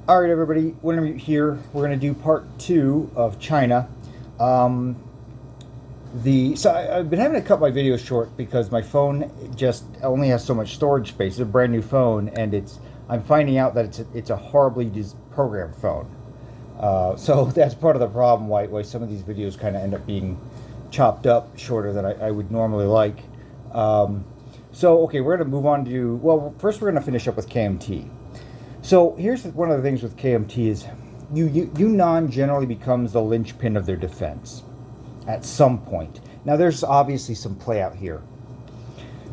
All right, everybody. When we're here, we're going to do part 2 of China. Um, I've been having to cut my videos short because my phone just only has so much storage space. It's a brand new phone, and I'm finding out that it's a horribly programmed phone. So that's part of the problem why some of these videos kind of end up being chopped up shorter than I would normally like. Okay, we're going to move on to, well, first we're going to finish up with KMT. So here's one of the things with KMT is Yunnan generally becomes the linchpin of their defense at some point. Now there's obviously some play out here.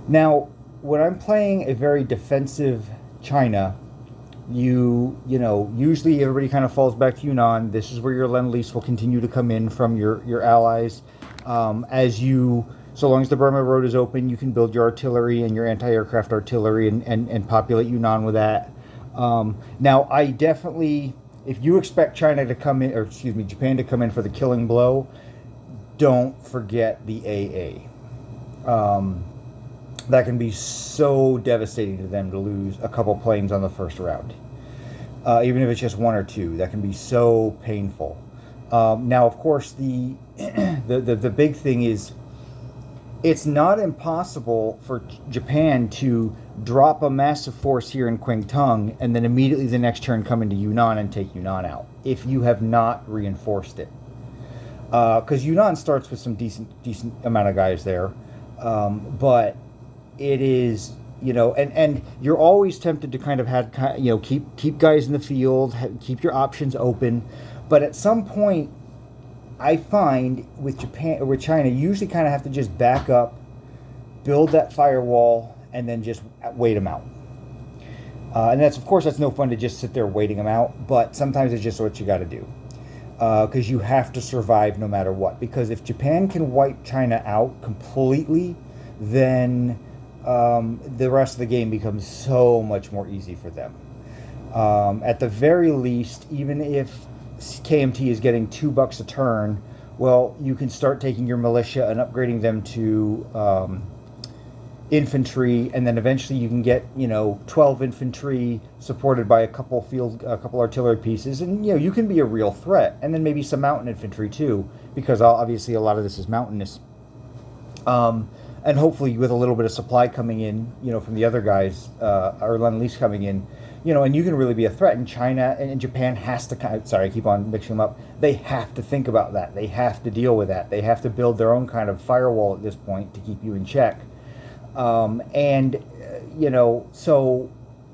Now when I'm playing a very defensive China, usually everybody kind of falls back to Yunnan. This is where your lend-lease will continue to come in from your allies. So long as the Burma Road is open, you can build your artillery and your anti-aircraft artillery and populate Yunnan with that. Now, I definitely, if you expect China to come in, or excuse me, Japan to come in for the killing blow, don't forget the AA. That can be so devastating to them to lose a couple planes on the first round. Even if it's just one or two, that can be so painful. Now, of course, the big thing is, it's not impossible for Japan to drop a massive force here in Kwangtung and then immediately the next turn come into Yunnan and take Yunnan out if you have not reinforced it. Because Yunnan starts with some decent amount of guys there, but it is, and you're always tempted to kind of keep guys in the field, keep your options open, but at some point, I find with China, you usually kind of have to just back up, build that firewall, and then just wait them out. And of course, that's no fun to just sit there waiting them out, but sometimes it's just what you got to do. Because you have to survive no matter what. Because if Japan can wipe China out completely, then the rest of the game becomes so much more easy for them. At the very least, even if KMT is getting $2 a turn, well, you can start taking your militia and upgrading them to infantry, and then eventually you can get 12 infantry supported by a couple artillery pieces, and you can be a real threat, and then maybe some mountain infantry too, because obviously a lot of this is mountainous, and hopefully with a little bit of supply coming in from the other guys, or lend-lease coming in, and you can really be a threat. And China and Japan has to I keep on mixing them up. They have to think about that. They have to deal with that. They have to build their own kind of firewall at this point to keep you in check. So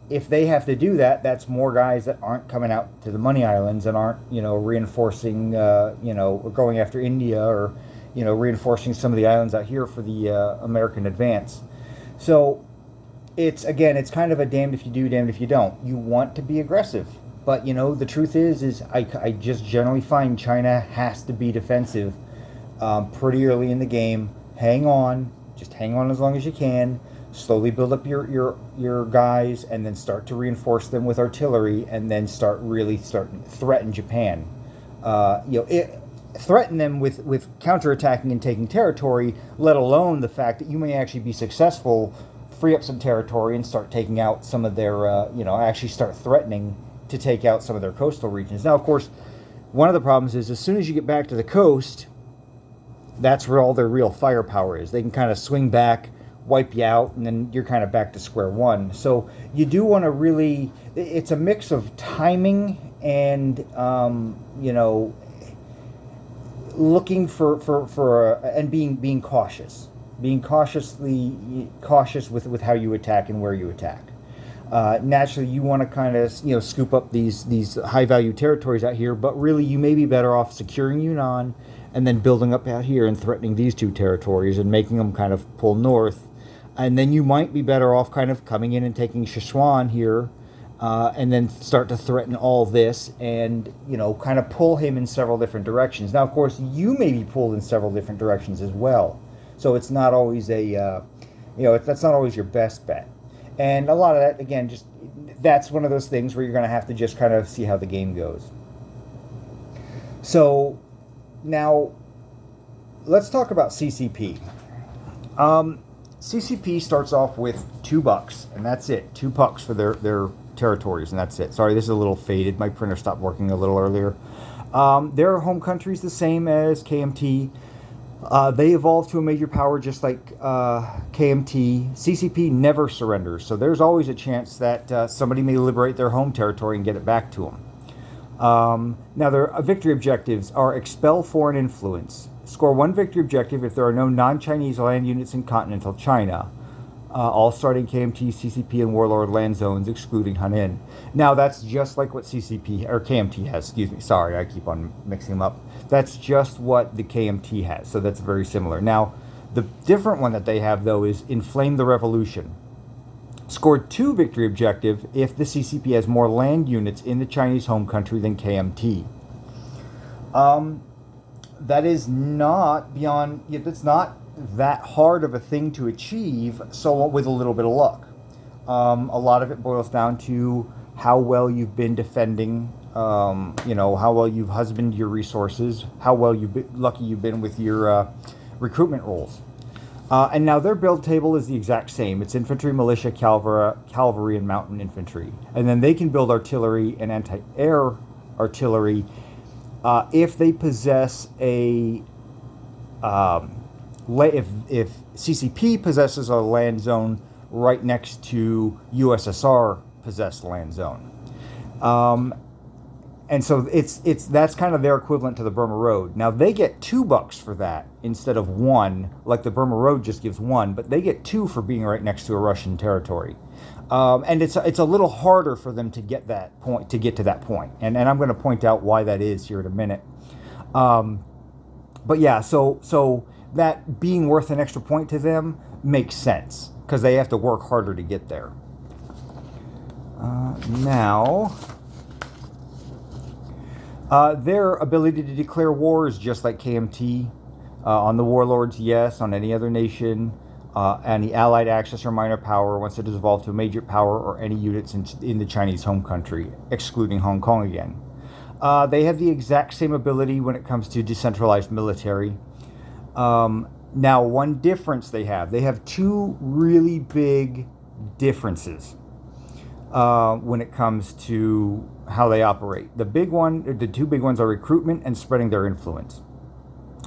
if they have to do that, that's more guys that aren't coming out to the Money Islands and aren't, reinforcing, or going after India, or, reinforcing some of the islands out here for the American advance. So it's kind of a damned if you do, damned if you don't. You want to be aggressive, but the truth is I just generally find China has to be defensive pretty early in the game. Hang on as long as you can. Slowly build up your guys, and then start to reinforce them with artillery, and then start threaten Japan. Threaten them with counterattacking and taking territory. Let alone the fact that you may actually be successful. Free up some territory and start taking out some of their, actually start threatening to take out some of their coastal regions. Now, of course, one of the problems is as soon as you get back to the coast, that's where all their real firepower is. They can kind of swing back, wipe you out, and then you're kind of back to square one. So you do want to really, it's a mix of timing and, looking for and being cautious. Being cautious with how you attack and where you attack. Naturally, you want to kind of scoop up these high value territories out here, but really you may be better off securing Yunnan and then building up out here and threatening these two territories and making them kind of pull north, and then you might be better off kind of coming in and taking Sichuan here, and then start to threaten all this and kind of pull him in several different directions. Now, of course, you may be pulled in several different directions as well. So it's not always that's not always your best bet. And a lot of that, again, that's one of those things where you're going to have to just kind of see how the game goes. So now let's talk about CCP. CCP starts off with $2, and that's it. $2 for their territories, and that's it. Sorry, this is a little faded. My printer stopped working a little earlier. Their home country is the same as KMT. They evolved to a major power just like KMT. CCP never surrenders, so there's always a chance that somebody may liberate their home territory and get it back to them. Now, their victory objectives are expel foreign influence, score one victory objective if there are no non-Chinese land units in continental China, all starting KMT, CCP, and warlord land zones, excluding Hunan. Now, that's just like what CCP, or KMT has, excuse me, sorry, I keep on mixing them up. That's just what the KMT has, so that's very similar. Now, the different one that they have, though, is inflame the revolution. Scored two victory objective if the CCP has more land units in the Chinese home country than KMT. That is not beyond, it's not that hard of a thing to achieve, so with a little bit of luck. A lot of it boils down to how well you've been defending, how well you've husbanded your resources, how well lucky you've been with your recruitment roles. And now their build table is the exact same. It's infantry, militia, cavalry, and mountain infantry. And then they can build artillery and anti-air artillery if they possess a... if CCP possesses a land zone right next to USSR possessed land zone. And so that's kind of their equivalent to the Burma Road. Now they get $2 for that instead of one, like the Burma Road just gives one, but they get 2 for being right next to a Russian territory. And it's a little harder for them to get that point, to get to that point. And I'm going to point out why that is here in a minute. But yeah, so that being worth an extra point to them makes sense because they have to work harder to get there. Now, their ability to declare war is just like KMT. On the warlords, yes. On any other nation, any allied axis or minor power once it is evolved to a major power, or any units in the Chinese home country, excluding Hong Kong again. They have the exact same ability when it comes to decentralized military. Now, one difference they have 2 really big differences when it comes to how they operate. The 2 big ones are recruitment and spreading their influence.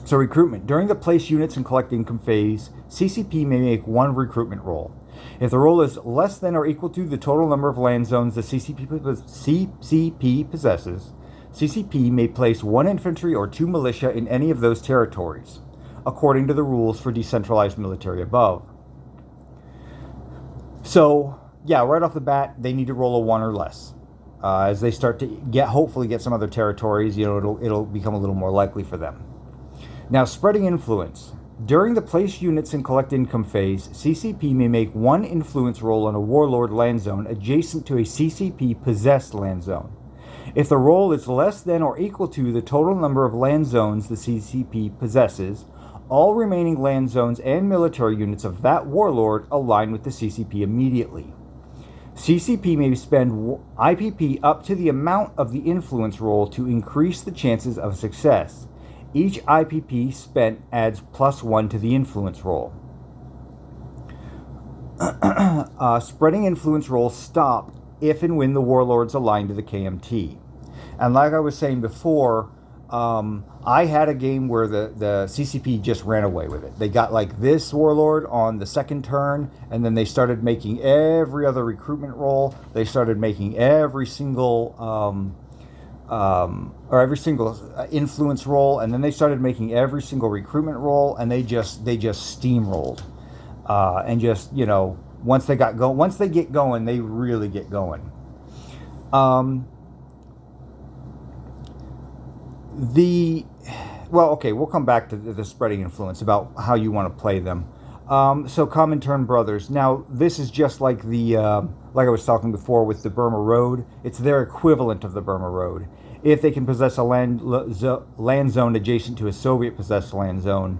So recruitment. During the place units and collect income phase, CCP may make 1 recruitment roll. If the roll is less than or equal to the total number of land zones the CCP possesses, CCP may place 1 infantry or 2 militia in any of those territories, according to the rules for decentralized military above. So, yeah, right off the bat, they need to roll a 1 or less. As they start to hopefully get some other territories, it'll become a little more likely for them. Now, spreading influence. During the place units and collect income phase, CCP may make 1 influence roll on a warlord land zone adjacent to a CCP possessed land zone. If the roll is less than or equal to the total number of land zones the CCP possesses, all remaining land zones and military units of that warlord align with the CCP immediately. CCP may spend IPP up to the amount of the influence roll to increase the chances of success. Each IPP spent adds +1 to the influence roll. Spreading influence rolls stop if and when the warlords align to the KMT. And like I was saying before, I had a game where the CCP just ran away with it. They got like this warlord on the second turn, and then they started making every other recruitment roll. They started making every single influence roll, and then they started making every single recruitment roll, and they just steamrolled, and just once they get going, they really get going. We'll come back to the spreading influence about how you want to play them. So Comintern brothers. Now, this is just like like I was talking before with the Burma Road. It's their equivalent of the Burma Road. If they can possess a land zone adjacent to a Soviet-possessed land zone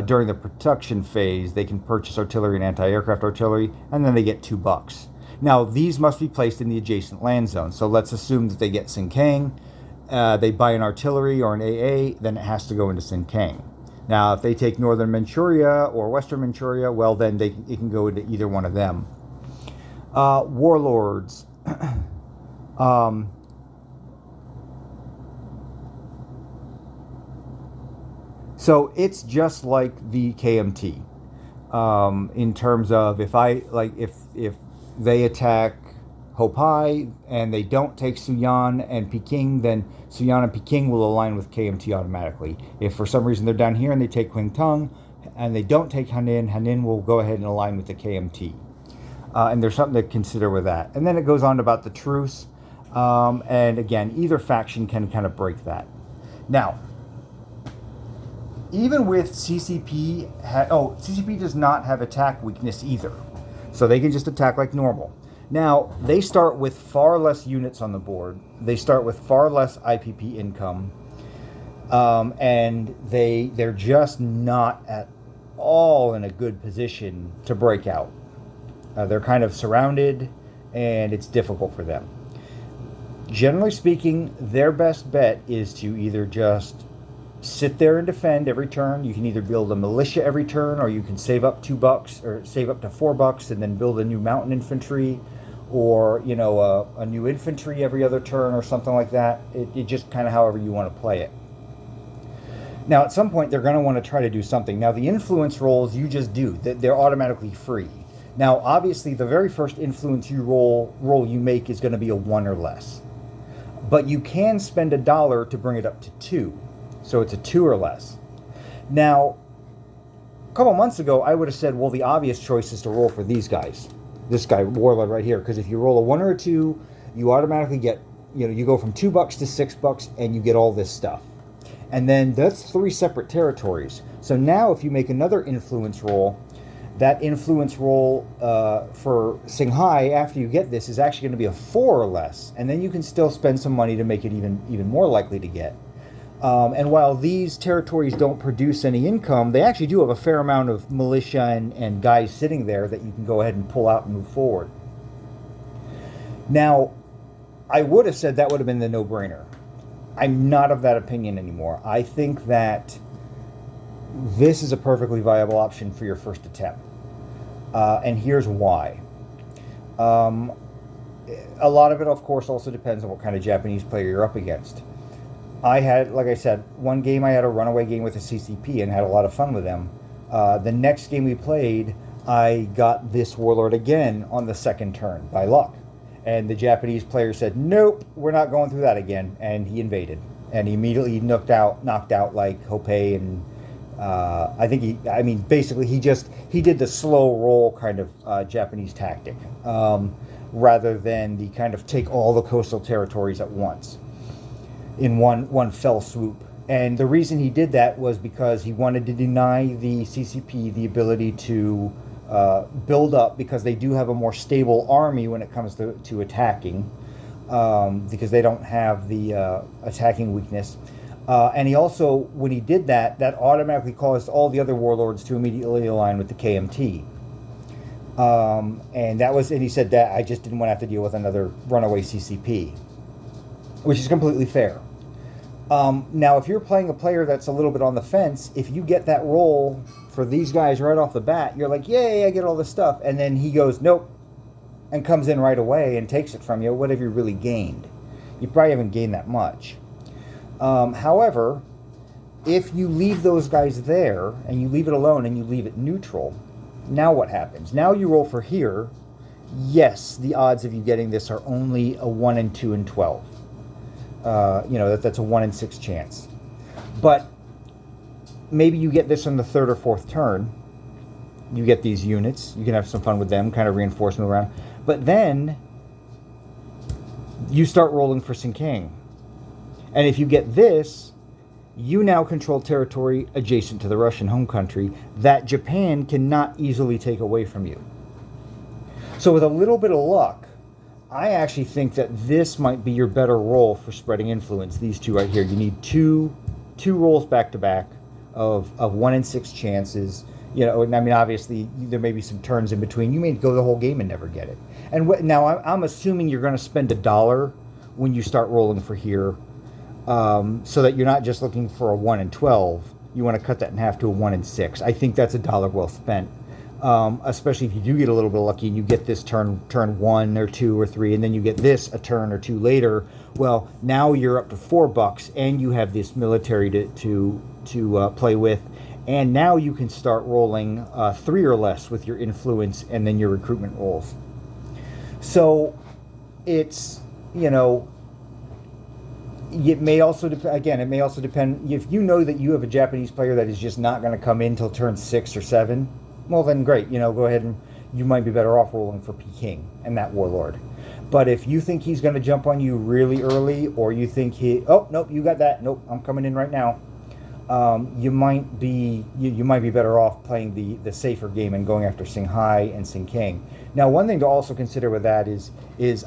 during the production phase, they can purchase artillery and anti-aircraft artillery, and then they get $2. Now, these must be placed in the adjacent land zone. So let's assume that they get Sinkang. They buy an artillery or an AA, then it has to go into Sinkang. Now, if they take northern Manchuria or western Manchuria, well, then it can go into either one of them. Warlords. um, so it's just like the KMT, in terms of if they attack Hopai and they don't take Suyan and Peking, then Suyan and Peking will align with KMT automatically. If for some reason they're down here and they take Qingtung and they don't take Hanin, Hanin will go ahead and align with the KMT. And there's something to consider with that. And then it goes on about the truce. And again, either faction can kind of break that. Now, even with CCP, CCP does not have attack weakness either. So they can just attack like normal. Now, they start with far less units on the board. They start with far less IPP income. And they're just not at all in a good position to break out. They're kind of surrounded, and it's difficult for them. Generally speaking, their best bet is to either just sit there and defend every turn. You can either build a militia every turn, or you can save up $2 or save up to $4 and then build a new mountain infantry, or a new infantry every other turn or something like that. It just kind of however you want to play it. Now, at some point, they're going to want to try to do something. Now, the influence rolls you just do. They're automatically free. Now, obviously, the very first influence roll you make is going to be a 1 or less. But you can spend $1 to bring it up to 2. So it's a 2 or less. Now, a couple months ago, I would have said, well, the obvious choice is to roll for these guys. This guy, Warlord, right here. Because if you roll a 1 or a 2, you automatically get, you go from $2 to $6, and you get all this stuff. And then that's 3 separate territories. So now if you make another influence roll, that influence roll for Qinghai, after you get this, is actually going to be a 4 or less. And then you can still spend some money to make it even more likely to get. And while these territories don't produce any income, they actually do have a fair amount of militia and guys sitting there that you can go ahead and pull out and move forward. Now, I would have said that would have been the no-brainer. I'm not of that opinion anymore. I think that this is a perfectly viable option for your first attempt. And here's why. A lot of it, of course, also depends on what kind of Japanese player you're up against. I had, like I said, one game I had a runaway game with a CCP and had a lot of fun with them. The next game we played, I got this warlord again on the second turn, by luck. And the Japanese player said, nope, we're not going through that again. And he invaded. And he immediately knocked out like Hopei and basically he did the slow roll kind of Japanese tactic, rather than the kind of take all the coastal territories at once in one fell swoop. And the reason he did that was because he wanted to deny the CCP the ability to build up, because they do have a more stable army when it comes to attacking, because they don't have the attacking weakness. And he also, when he did that, that automatically caused all the other warlords to immediately align with the KMT. And he said that I just didn't want to have to deal with another runaway CCP, which is completely fair. Now, if you're playing a player that's a little bit on the fence, if you get that roll for these guys right off the bat, you're like, yay, I get all this stuff. And then he goes, nope, and comes in right away and takes it from you. What have you really gained? You probably haven't gained that much. However, if you leave those guys there and you leave it alone and you leave it neutral, now what happens? Now you roll for here. Yes, the odds of you getting this are only a 1 in 2 in 12. That's a 1 in 6 chance. But maybe you get this on the 3rd or 4th turn. You get these units. You can have some fun with them, kind of reinforcement around. But then you start rolling for Sinking. And if you get this, you now control territory adjacent to the Russian home country that Japan cannot easily take away from you. So with a little bit of luck, I actually think that this might be your better roll for spreading influence. These two right here. You need two rolls back to back of 1 in 6 chances. Obviously there may be some turns in between. You may go the whole game and never get it. And now I'm assuming you're going to spend $1 when you start rolling for here. So that you're not just looking for a 1 in 12. You want to cut that in half to a 1 in 6. I think that's $1 well spent. especially if you do get a little bit lucky and you get this turn 1 or 2 or 3, and then you get this a turn or two later. Well, now you're up to $4, and you have this military to play with, and now you can start rolling 3 or less with your influence and then your recruitment rolls. So it's, it may also depend if you know that you have a Japanese player that is just not going to come in till turn 6 or 7. Well, then great, go ahead, and you might be better off rolling for Peking and that Warlord. But if you think he's going to jump on you really early, or you think oh nope, you got that, nope, I'm coming in right now, you might be better off playing the safer game and going after Singhai and Sinking. Now, one thing to also consider with that is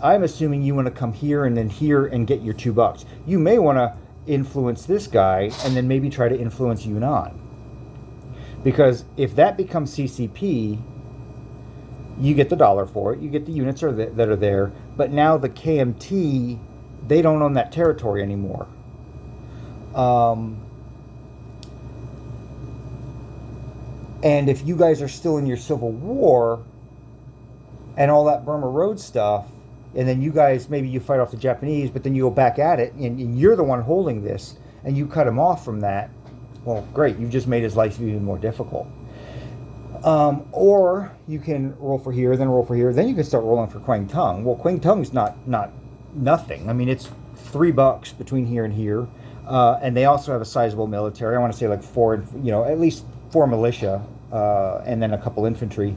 I'm assuming you want to come here and then here and get your $2. You may want to influence this guy and then maybe try to influence Yunnan, because if that becomes CCP, you get the dollar for it, you get the units that are there, but now the KMT, they don't own that territory anymore. And if you guys are still in your civil war and all that Burma Road stuff, and then you guys, maybe you fight off the Japanese, but then you go back at it, and you're the one holding this, and you cut him off from that, well, great, you've just made his life even more difficult. Or you can roll for here, then roll for here, then you can start rolling for Kwang Tung. Well, Kwang Tung's not nothing. I mean, it's $3 between here and here, and they also have a sizable military. I want to say like at least 4 militia, and then a couple infantry.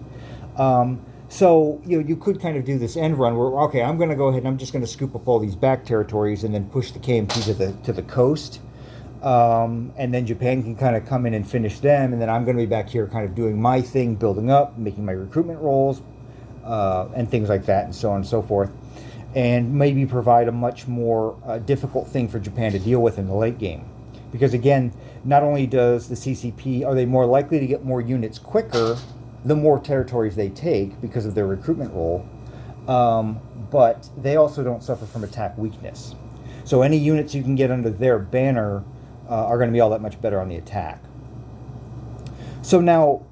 So you could kind of do this end run where, okay, I'm going to go ahead and I'm just going to scoop up all these back territories and then push the KMT to the coast, and then Japan can kind of come in and finish them, and then I'm going to be back here kind of doing my thing, building up, making my recruitment rolls, and things like that, and so on and so forth, and maybe provide a much more difficult thing for Japan to deal with in the late game. Because again, not only does the CCP, are they more likely to get more units quicker the more territories they take because of their recruitment role, but they also don't suffer from attack weakness. So any units you can get under their banner are going to be all that much better on the attack. So now,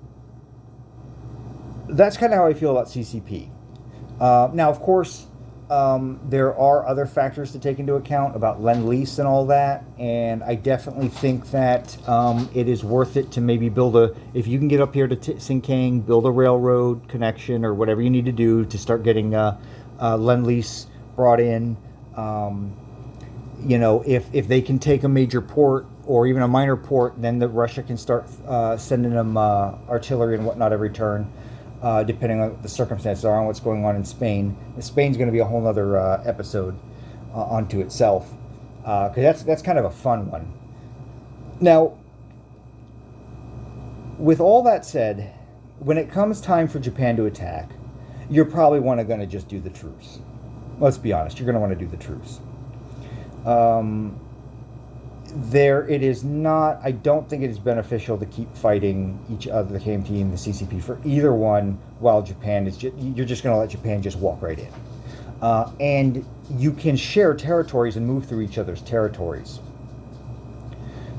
that's kind of how I feel about CCP. Now, of course, there are other factors to take into account about Lend-Lease and all that, and I definitely think that it is worth it to maybe if you can get up here to Sinkang, build a railroad connection or whatever you need to do to start getting Lend-Lease brought in. If they can take a major port or even a minor port, then Russia can start sending them artillery and whatnot every turn. Depending on what the circumstances are and what's going on in Spain. Spain's going to be a whole other episode onto itself, because that's kind of a fun one. Now, with all that said, when it comes time for Japan to attack, you're probably going to just do the truce. Let's be honest, you're going to want to do the truce. It is not, I don't think it is beneficial to keep fighting each other, the KMT and the CCP, for either one, while Japan is you're just going to let Japan just walk right in. And you can share territories and move through each other's territories.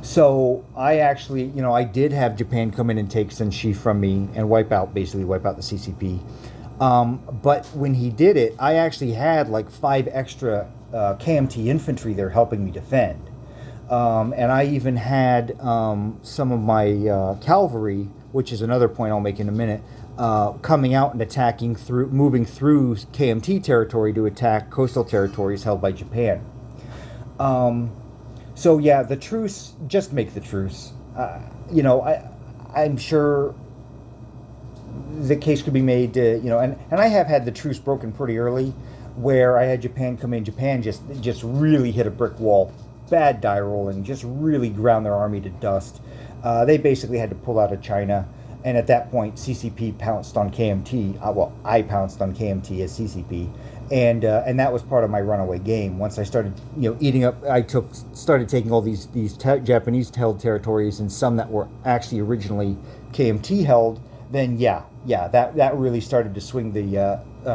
So I actually, I did have Japan come in and take Senshi from me and wipe out the CCP. But when he did it, I actually had like 5 extra KMT infantry there helping me defend. And I even had some of my cavalry, which is another point I'll make in a minute, coming out and moving through KMT territory to attack coastal territories held by Japan. So yeah, the truce, just make the truce. I'm sure the case could be made, and I have had the truce broken pretty early, where I had Japan come in. Japan just really hit a brick wall. Bad die rolling, just really ground their army to dust. They basically had to pull out of China, and at that point, CCP pounced on KMT. I pounced on KMT as CCP, and that was part of my runaway game. Once I started, eating up, started taking all these Japanese held territories and some that were actually originally KMT held. Then that really started to swing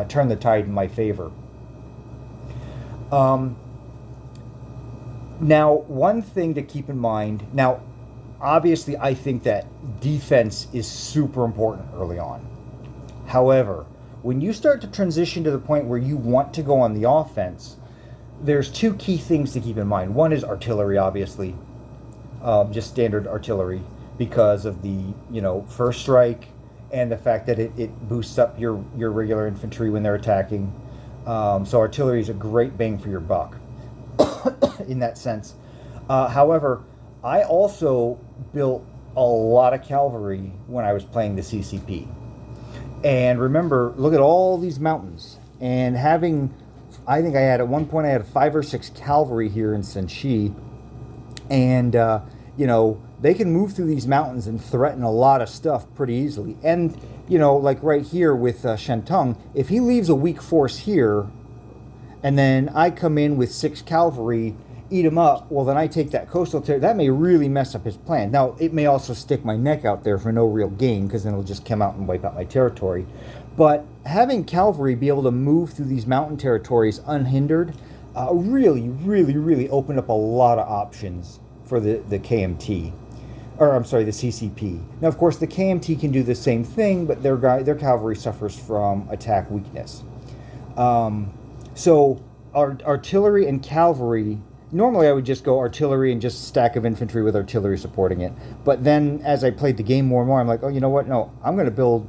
turn the tide in my favor. Now, one thing to keep in mind, now, obviously, I think that defense is super important early on. However, when you start to transition to the point where you want to go on the offense, there's two key things to keep in mind. One is artillery, obviously, just standard artillery, because of the first strike and the fact that it boosts up your regular infantry when they're attacking. So artillery is a great bang for your buck in that sense. However, I also built a lot of cavalry when I was playing the CCP. And remember, look at all these mountains. And I think at one point I had 5 or 6 cavalry here in Senshi. And, they can move through these mountains and threaten a lot of stuff pretty easily. And, like right here with Shentung, if he leaves a weak force here, and then I come in with 6 cavalry, eat him up, well, then I take that coastal territory. That may really mess up his plan. Now, it may also stick my neck out there for no real gain, because then it'll just come out and wipe out my territory. But having cavalry be able to move through these mountain territories unhindered really, really, really opened up a lot of options for the KMT. Or, I'm sorry, the CCP. Now, of course, the KMT can do the same thing, but their cavalry suffers from attack weakness. So, artillery and cavalry, normally I would just go artillery and just a stack of infantry with artillery supporting it. But then, as I played the game more and more, I'm like, oh, you know what? No, I'm going to build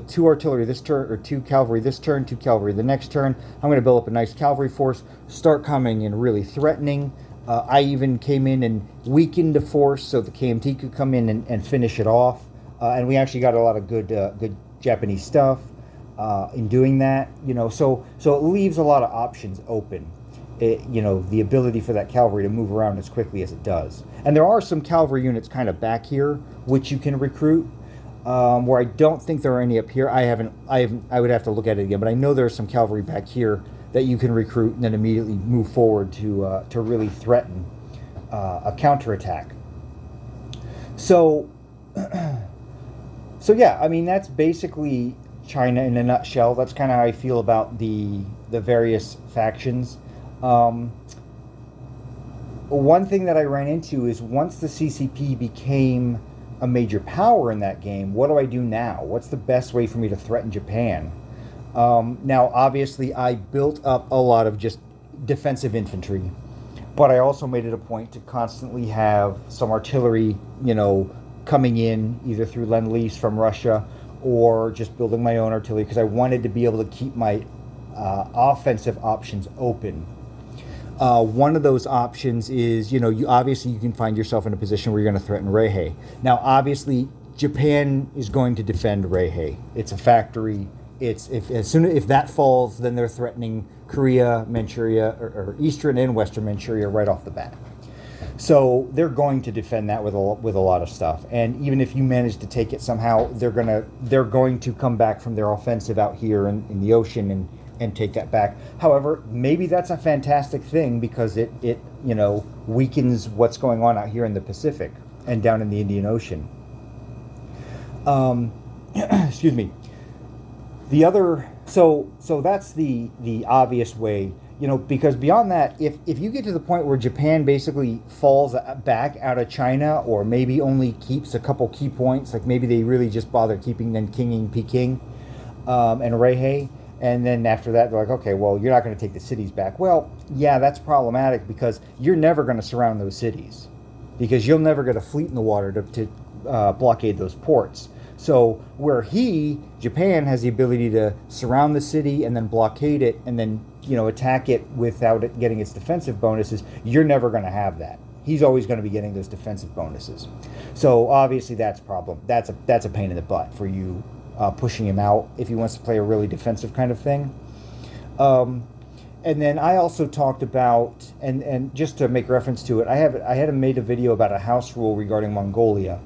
2 artillery this turn, or 2 cavalry this turn, 2 cavalry the next turn. I'm going to build up a nice cavalry force, start coming in really threatening. I even came in and weakened the force so the KMT could come in and finish it off. And we actually got a lot of good Japanese stuff in doing that. So it leaves a lot of options open. The ability for that cavalry to move around as quickly as it does. And there are some cavalry units kind of back here which you can recruit. Where I don't think there are any up here. I would have to look at it again, but I know there's some cavalry back here that you can recruit and then immediately move forward to really threaten a counterattack. So yeah, I mean, that's basically China in a nutshell. That's kind of how I feel about the various factions. One thing that I ran into is once the CCP became a major power in that game, what do I do now? What's the best way for me to threaten Japan? Now, obviously, I built up a lot of just defensive infantry, but I also made it a point to constantly have some artillery, coming in either through Lend-Lease from Russia or just building my own artillery because I wanted to be able to keep my offensive options open. One of those options is, you can find yourself in a position where you're going to threaten Reihei. Now, obviously, Japan is going to defend Reihei. It's a factory. If that falls, then they're threatening Korea, Manchuria, or Eastern and Western Manchuria right off the bat. So they're going to defend that with a lot of stuff. And even if you manage to take it somehow, they're going to come back from their offensive out here in the ocean and take that back. However, maybe that's a fantastic thing because it weakens what's going on out here in the Pacific and down in the Indian Ocean. Excuse me. The other, so that's the obvious way, because beyond that, if you get to the point where Japan basically falls back out of China, or maybe only keeps a couple key points, like maybe they really just bother keeping Nanking, Peking, and Reihei, and then after that they're like, okay, well, you're not going to take the cities back. Well, yeah, that's problematic because you're never going to surround those cities, because you'll never get a fleet in the water to blockade those ports. So where Japan has the ability to surround the city and then blockade it and then, attack it without it getting its defensive bonuses, you're never going to have that. He's always going to be getting those defensive bonuses. So obviously that's a problem. That's a pain in the butt for you pushing him out if he wants to play a really defensive kind of thing. And then I also talked about, and just to make reference to it, I had made a video about a house rule regarding Mongolia.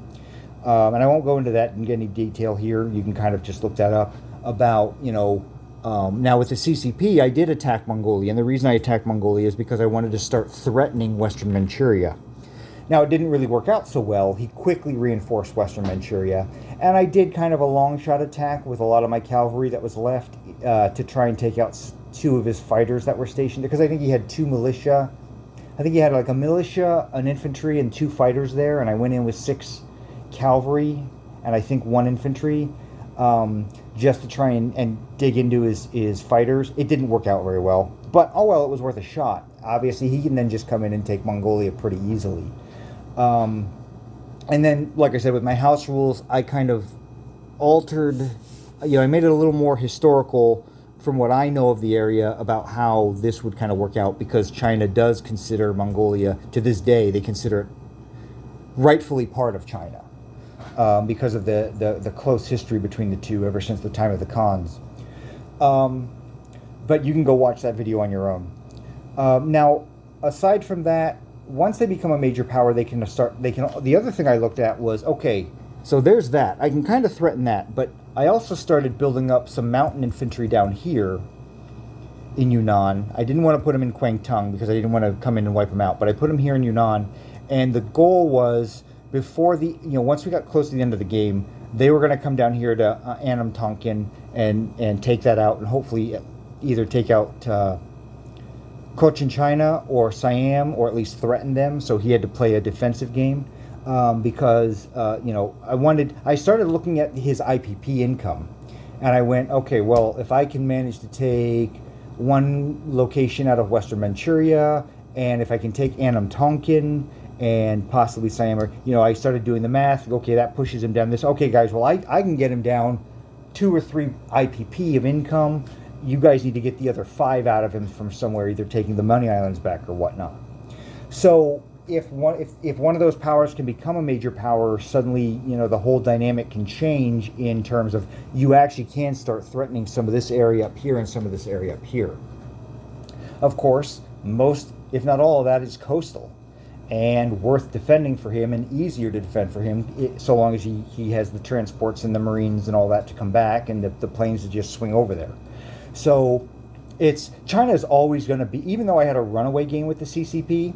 And I won't go into that in any detail here. You can kind of just look that up about, now with the CCP, I did attack Mongolia. And the reason I attacked Mongolia is because I wanted to start threatening Western Manchuria. Now, it didn't really work out so well. He quickly reinforced Western Manchuria. And I did kind of a long shot attack with a lot of my cavalry that was left to try and take out 2 of his fighters that were stationed there. Because I think he had 2 militia. I think he had like a militia, an infantry, and 2 fighters there. And I went in with 6 cavalry and I think 1 infantry. just to try and dig into his fighters. It didn't work out very well, but oh well, it was worth a shot. Obviously, he can then just come in and take Mongolia pretty easily. And then, like I said, with my house rules, I kind of altered, I made it a little more historical from what I know of the area about how this would kind of work out, because China does consider Mongolia, to this day, they consider it rightfully part of China, because of the close history between the two ever since the time of the Khans. But you can go watch that video on your own. Now, aside from that, once they become a major power, the other thing I looked at was, okay, so there's that. I can kind of threaten that, but I also started building up some mountain infantry down here in Yunnan. I didn't want to put them in Kwangtung because I didn't want to come in and wipe them out, but I put them here in Yunnan, and the goal was, before once we got close to the end of the game, they were going to come down here to Anam Tonkin and take that out, and hopefully either take out Cochin China or Siam, or at least threaten them. So he had to play a defensive game, because I started looking at his IPP income, and I went, okay, well, if I can manage to take one location out of Western Manchuria, and if I can take Anam Tonkin and possibly Siam, I started doing the math. Okay, that pushes him down this. Okay, guys, well, I can get him down 2 or 3 IPP of income. You guys need to get the other 5 out of him from somewhere, either taking the money islands back or whatnot. So if one of those powers can become a major power, suddenly the whole dynamic can change in terms of you actually can start threatening some of this area up here and some of this area up here. Of course, most, if not all of that, is coastal and worth defending for him, and easier to defend for him, so long as he has the transports and the marines and all that to come back, and the planes to just swing over there. So China is always going to be, even though I had a runaway game with the CCP,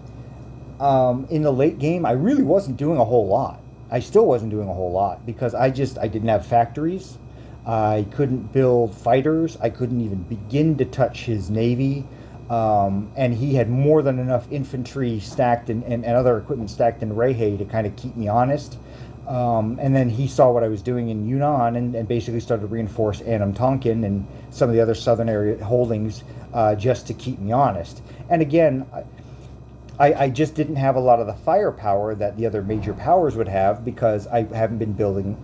in the late game, I really wasn't doing a whole lot. I still wasn't doing a whole lot because I didn't have factories. I couldn't build fighters. I couldn't even begin to touch his navy. And he had more than enough infantry stacked and other equipment stacked in Rehe to kind of keep me honest. And then he saw what I was doing in Yunnan and basically started to reinforce Anam Tonkin and some of the other southern area holdings, just to keep me honest. And again, I just didn't have a lot of the firepower that the other major powers would have, because I haven't been building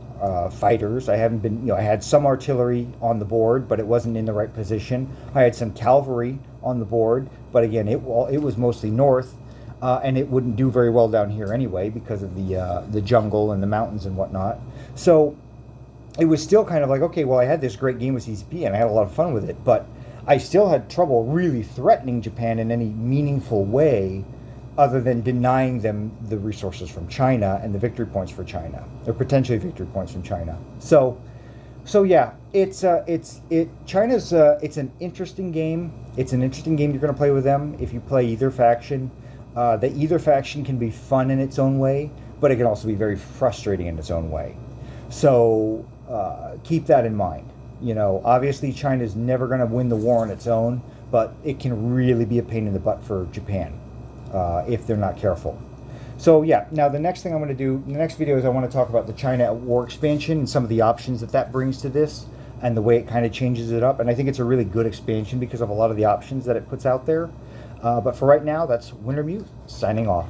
fighters. I haven't been, I had some artillery on the board, but it wasn't in the right position. I had some cavalry on the board, but again, it was mostly north. And it wouldn't do very well down here anyway because of the jungle and the mountains and whatnot. So it was still kind of like, okay, well, I had this great game with CCP and I had a lot of fun with it, but I still had trouble really threatening Japan in any meaningful way, other than denying them the resources from China and the victory points for China, or potentially victory points from China. So yeah, it's an interesting game. It's an interesting game you're going to play with them if you play either faction. Either faction can be fun in its own way, but it can also be very frustrating in its own way. So keep that in mind. Obviously China's never going to win the war on its own, but it can really be a pain in the butt for Japan if they're not careful. So yeah, now the next thing I'm going to do in the next video is I want to talk about the China at War expansion and some of the options that brings to this, and the way it kind of changes it up. And I think it's a really good expansion because of a lot of the options that it puts out there. But for right now, that's Winter Mute signing off.